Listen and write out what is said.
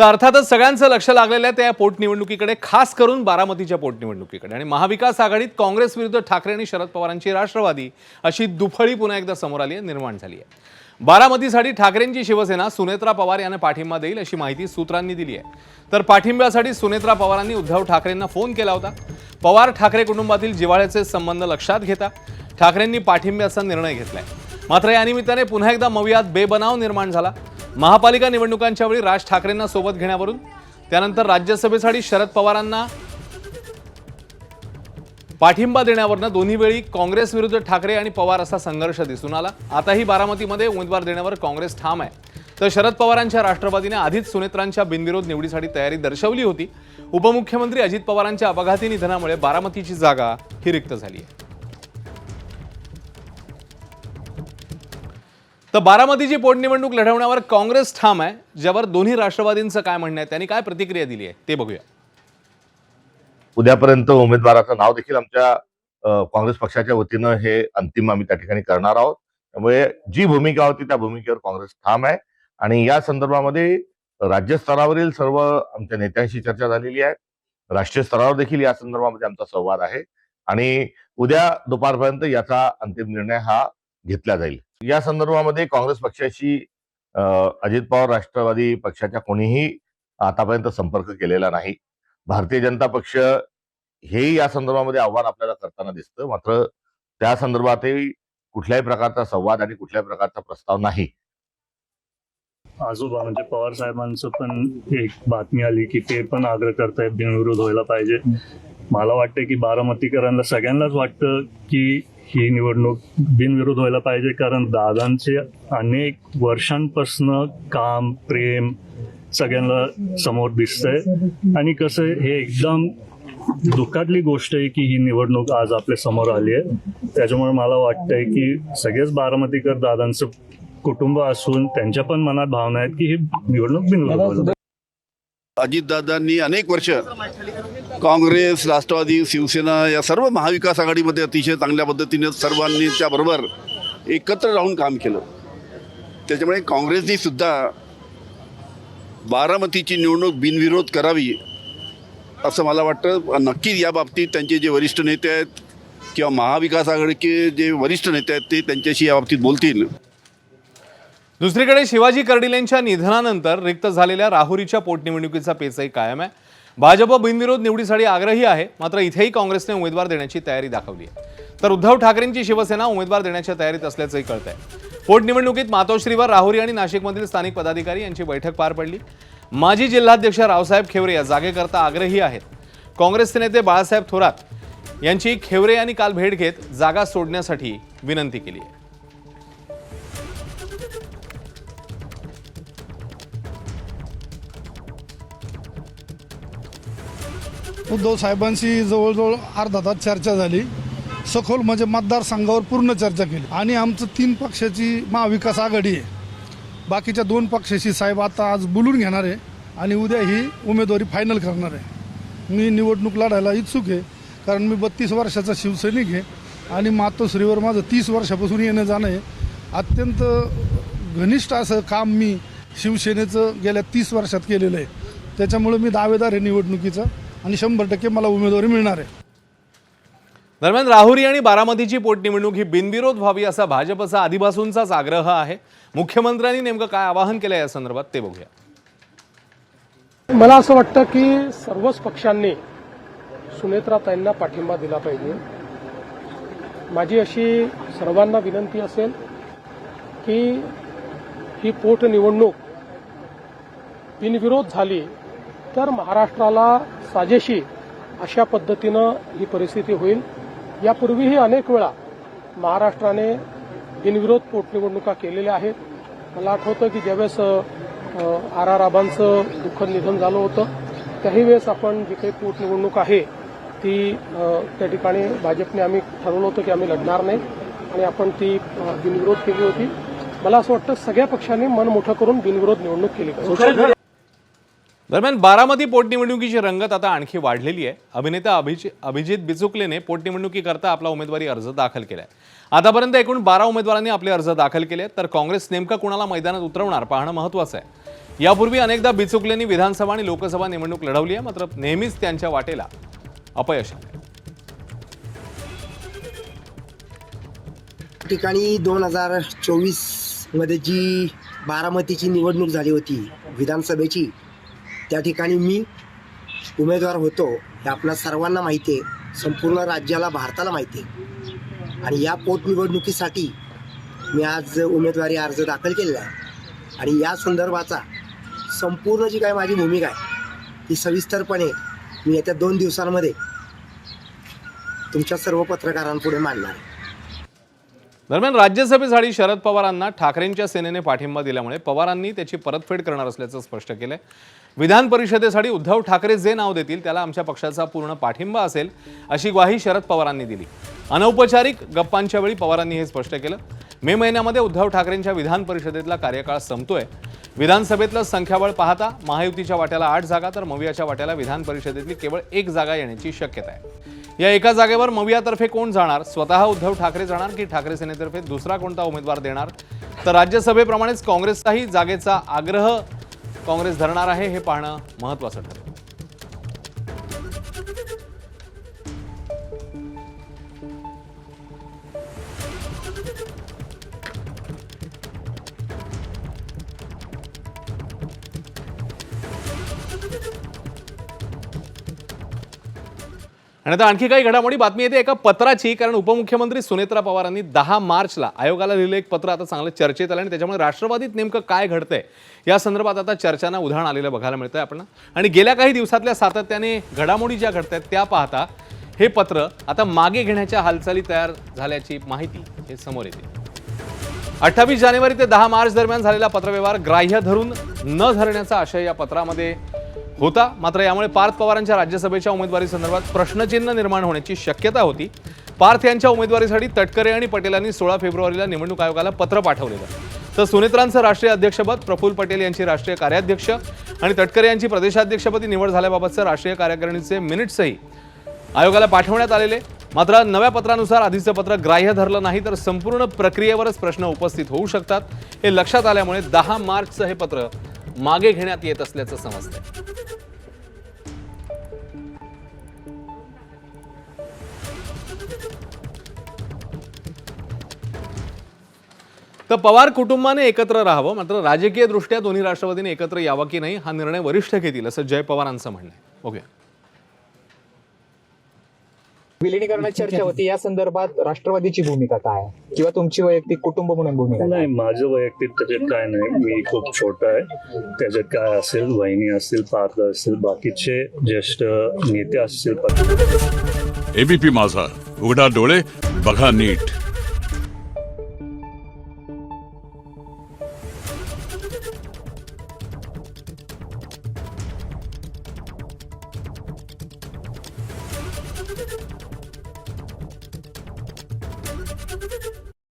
तर अर्थातच सगळ्यांचं लक्ष लागलेलं आहे त्या पोटनिवडणुकीकडे, खास करून बारामतीच्या पोटनिवडणुकीकडे। आणि महाविकास आघाडीत काँग्रेस विरुद्ध ठाकरे आणि शरद पवारांची राष्ट्रवादी अशी दुफळी पुन्हा एकदा समोर आली आहे, निर्माण झाली आहे। बारामतीसाठी ठाकरेंची शिवसेना सुनेत्रा पवार यांना पाठिंबा देईल अशी माहिती सूत्रांनी दिली आहे। तर पाठिंब्यासाठी सुनेत्रा पवारांनी उद्धव ठाकरेंना फोन केला होता। पवार ठाकरे कुटुंबातील जिव्हाळ्याचे संबंध लक्षात घेता ठाकरेंनी पाठिंब्याचा निर्णय घेतलाय। मात्र या निमित्ताने पुन्हा एकदा मवियात बेबनाव निर्माण झाला। महापालिका निवडणुकांच्या वेळी राज ठाकरेंना सोबत घेण्यावरून, त्यानंतर राज्यसभेसाठी शरद पवारांना पाठिंबा देण्यावरून दोन्ही वेळी काँग्रेस विरुद्ध ठाकरे आणि पवार असा संघर्ष दिसून आला। आताही बारामतीमध्ये उमेदवार देण्यावर काँग्रेस ठाम आहे। तर शरद पवारांच्या राष्ट्रवादीने आधीच सुनेत्रांच्या बिनविरोध निवडीसाठी तयारी दर्शवली होती। उपमुख्यमंत्री अजित पवारांच्या अपघाती निधनामुळे बारामतीची जागा ही रिक्त झाली आहे। तर बारामतीची पोटनिवडणूक लढवण्यावर काँग्रेस ठाम आहे, ज्यावर दोन्ही राष्ट्रवादींचं काय म्हणणं आहे, त्यांनी काय प्रतिक्रिया दिली आहे ते बघूया। उद्यापर्यंत उमेदवाराचं नाव देखील आमच्या काँग्रेस पक्षाच्या वतीनं हे अंतिम आम्ही त्या ठिकाणी करणार आहोत। त्यामुळे जी भूमिका होती त्या भूमिकेवर काँग्रेस ठाम आहे आणि या संदर्भामध्ये राज्य स्तरावरील सर्व आमच्या नेत्यांशी चर्चा झालेली आहे। राष्ट्रीय स्तरावर देखील या संदर्भामध्ये आमचा संवाद आहे आणि उद्या दुपारपर्यंत याचा अंतिम निर्णय हा घेतला जाईल। या संदर्भामध्ये काँग्रेस पक्षाशी अजित पवार राष्ट्रवादी पक्षाच्या कोणीही आतापर्यंत संपर्क केलेला नाही। भारतीय जनता पक्ष हेही या संदर्भामध्ये आव्हान आपल्याला करताना दिसतं, मात्र त्या संदर्भातही कुठल्याही प्रकारचा संवाद आणि कुठल्याही प्रकारचा प्रस्ताव नाही। आजोबा म्हणजे पवार साहेबांचं पण एक बातमी आली की ते पण आग्रह करतायत बिनविरोध व्हायला पाहिजे। मला वाटतं की बारामतीकरांना सगळ्यांनाच वाटतं की ही निवडणूक बिनविरोध व्हायला पाहिजे, कारण दादांचे अनेक वर्षांपासून काम प्रेम सगळ्यांना समोर दिसतंय आणि कसं हे एकदम दुःखातली गोष्ट आहे की ही निवडणूक आज आपल्या समोर आली आहे। त्याच्यामुळे मला वाटतंय की सगळेच बारामतीकर दादांचं कुटुंब असून त्यांच्या पण मनात भावना आहेत की ही निवडणूक बिनविरोध व्हायला। अजितदादांनी अनेक वर्ष काँग्रेस, राष्ट्रवादी, शिवसेना या सर्व महाविकास आघाडीमध्ये अतिशय चांगल्या पद्धतीने सर्वांनी त्याबरोबर एकत्र राहून काम केलं। त्याच्यामुळे काँग्रेसनी सुद्धा बारामतीची निवडणूक बिनविरोध करावी असं मला वाटतं। नक्कीच या बाबतीत त्यांचे जे वरिष्ठ नेते आहेत किंवा महाविकास आघाडीचे जे वरिष्ठ नेते आहेत ते त्यांच्याशी या बाबतीत बोलतील। दुसरीकडे शिवाजी कर्डिलेंच्या निधनानंतर रिक्त झालेल्या राहुरीच्या पोटनिवडणुकीचा पेचही कायम आहे। भाजप बिनविरोध निवडीसाठी आग्रही आहे, मात्र इथेही काँग्रेसने उमेदवार देण्याची तयारी दाखवली आहे। तर उद्धव ठाकरेंची शिवसेना उमेदवार देण्याच्या तयारीत असल्याचंही कळतंय। पोटनिवडणुकीत मातोश्रीवर राहुरी आणि नाशिकमधील स्थानिक पदाधिकारी यांची बैठक पार पडली। माजी जिल्हाध्यक्ष रावसाहेब खेवरे या जागेकरता आग्रही आहेत। काँग्रेसचे नेते बाळासाहेब थोरात यांची खेवरे यांनी काल भेट घेत जागा सोडण्यासाठी विनंती केली आहे। उद्धव साहेबांशी जवळजवळ अर्धा तास चर्चा झाली, सखोल म्हणजे मतदारसंघावर पूर्ण चर्चा केली आणि आमचं 3 पक्षाची महाविकास आघाडी आहे। बाकीच्या 2 पक्षाशी साहेब आता आज बोलून घेणार आहे आणि उद्या ही उमेदवारी फायनल करणार आहे। मी निवडणूक लढायला इच्छुक आहे, कारण मी 32 वर्षाचा शिवसैनिक आहे आणि मातोश्रीवर माझं 30 वर्षापासून येणं जाणं आहे। अत्यंत घनिष्ठ असं काम मी शिवसेनेचं गेल्या 30 वर्षात केलेलं आहे। त्याच्यामुळे मी दावेदार आहे निवडणुकीचा आणि 100% मला उमेदवारी मिळणार आहे। दरम्यान राहुरी आणि बारामतीची पोटनिवडणूक ही बिनविरोध व्हावी असा भाजपचा आधीपासूनचाच आग्रह आहे। मुख्यमंत्र्यांनी नेमकं काय आवाहन केलं या संदर्भात ते बघूया। मला असं वाटतं की सर्वच पक्षांनी सुनेत्राताईंना पाठिंबा दिला पाहिजे। माझी अशी सर्वांना विनंती असेल की ही पोटनिवडणूक बिनविरोध झाली तर महाराष्ट्राला साजेशी अशा पद्धतीनं ही परिस्थिती होईल। यापूर्वीही अनेक वेळा महाराष्ट्राने बिनविरोध पोटनिवडणुका केलेल्या आहेत। मला आठवतं की ज्यावेळेस RR आबांचं दुःखद निधन झालं होतं त्याही वेळेस आपण जी काही पोटनिवडणूक आहे ती त्या ठिकाणी भाजपने आम्ही ठरवलं होतं की आम्ही लढणार नाही आणि आपण ती बिनविरोध केली होती। मला असं वाटतं सगळ्या पक्षांनी मन मोठं करून बिनविरोध निवडणूक केली पाहिजे। दरम्यान बारामती पोटनिवडणुकीची रंगत आता आणखी वाढलेली आहे। अभिनेता अभिजित बिचुकलेने पोटनिवडणुकीकरता आपला उमेदवारी अर्ज दाखल केलाय। आतापर्यंत एकूण 12 उमेदवारांनी आपले अर्ज दाखल केले, तर काँग्रेस नेमकं कुणाला मैदानात उतरवणार पाहणं महत्त्वाचं आहे। यापूर्वी अनेकदा बिचुकलेंनी विधानसभा आणि लोकसभा निवडणूक लढवली आहे, मात्र नेहमीच त्यांच्या वाटेला अपयश आलं. ठिकाणी 2024 मध्ये जी बारामतीची निवडणूक झाली होती विधानसभेची, त्या ठिकाणी मी उमेदवार होतो हे आपल्या सर्वांना माहिती आहे, संपूर्ण राज्याला भारताला माहिती आहे. आणि या पोटनिवडणुकीसाठी मी आज उमेदवारी अर्ज दाखल केलेला आहे आणि या संदर्भाचा संपूर्ण जी काय माझी भूमिका आहे ती सविस्तरपणे मी येत्या 2 दिवसांमध्ये तुमच्या सर्व पत्रकारांपुढे मांडणार आहे. दरम्यान राज्यसभेसाठी शरद पवारांना ठाकरेंच्या सेनेने पाठिंबा दिल्यामुळे पवारांनी त्याची परतफेड करणार असल्याचं स्पष्ट केलंय. विधान परिषदेसाठी उद्धव ठाकरे जे नाव देतील त्याला आमच्या पक्षाचा पूर्ण पाठिंबा असेल अशी ग्वाही शरद पवारांनी दिली. अनौपचारिक गप्पांच्या वेळी पवारांनी हे स्पष्ट केलं. मे महिन्यामध्ये उद्धव ठाकरेंच्या विधान परिषदेतला कार्यकाळ संपतोय. विधानसभेतलं संख्याबळ पाहता महायुतीच्या वाट्याला 8 जागा तर मवियाच्या वाट्याला विधान परिषदेतली केवळ 1 जागा येण्याची शक्यता आहे. या एका जागेवर मवियातर्फे कोण जाणार, स्वतः उद्धव ठाकरे जाणार की ठाकरे सेनेतर्फे दुसरा कोणता उमेदवार देणार, तर राज्यसभेप्रमाणेच काँग्रेसचाही जागेचा आग्रह काँग्रेस धरणार आहे हे पाहणं महत्त्वाचं ठरेल. आणि आता आणखी काही घडामोडी बातमी येते एका पत्राची, कारण उपमुख्यमंत्री सुनेत्रा पवारांनी 10 मार्चला आयोगाला लिहिलं एक पत्र आता चांगलं चर्चेत आलं आणि त्याच्यामुळे राष्ट्रवादीत नेमकं काय घडतंय या संदर्भात आता चर्चांना उधाण आलेलं बघायला मिळतंय आपण. आणि गेल्या काही दिवसातल्या सातत्याने घडामोडी ज्या घडतायत त्या पाहता हे पत्र आता मागे घेण्याच्या हालचाली तयार झाल्याची माहिती हे समोर येते. 28 जानेवारी ते 10 मार्च दरम्यान झालेला पत्रव्यवहार ग्राह्य धरून न धरण्याचा आशय या पत्रामध्ये होता. मात्र यामुळे पार्थ पवारांच्या राज्यसभेच्या उमेदवारी संदर्भात प्रश्नचिन्ह निर्माण होण्याची शक्यता होती. पार्थ यांच्या उमेदवारीसाठी तटकरे आणि पटेलांनी 16 फेब्रुवारीला निवडणूक आयोगाला पत्र पाठवलेलं. तर सुनेत्रांचं राष्ट्रीय अध्यक्षपद, प्रफुल्ल पटेल यांची राष्ट्रीय कार्याध्यक्ष आणि तटकरे यांची प्रदेशाध्यक्षपदी निवड झाल्याबाबतचं राष्ट्रीय कार्यकारिणीचे मिनिट्सही आयोगाला पाठवण्यात आलेले. मात्र नव्या पत्रानुसार आधीचं पत्र ग्राह्य धरलं नाही तर संपूर्ण प्रक्रियेवरच प्रश्न उपस्थित होऊ शकतात. हे लक्षात आल्यामुळे 10 मार्चचं हे पत्र मागे घेण्यात येत असल्याचं समजतंय. तर पवार कुटुंबाने एकत्र राहावं, मात्र राजकीय दृष्ट्या दोन्ही राष्ट्रवादीने एकत्र यावं की नाही हा निर्णय वरिष्ठ घेतील असं जय पवारांचं म्हणणं आहे. ओके, विलिनीकरणाची चर्चा होती, या संदर्भात राष्ट्रवादीची भूमिका काय आहे किंवा तुमची वैयक्तिक कुटुंब म्हणून भूमिका नाही, माझं वैयक्तिक त्याच्यात काय नाही. मी खूप छोटा आहे. त्याच्यात काय असेल, वहिनी असतील, पार्थ असतील, बाकीचे ज्येष्ठ नेते असतील. एबीपी माझा, उघडा डोळे बघा नीट.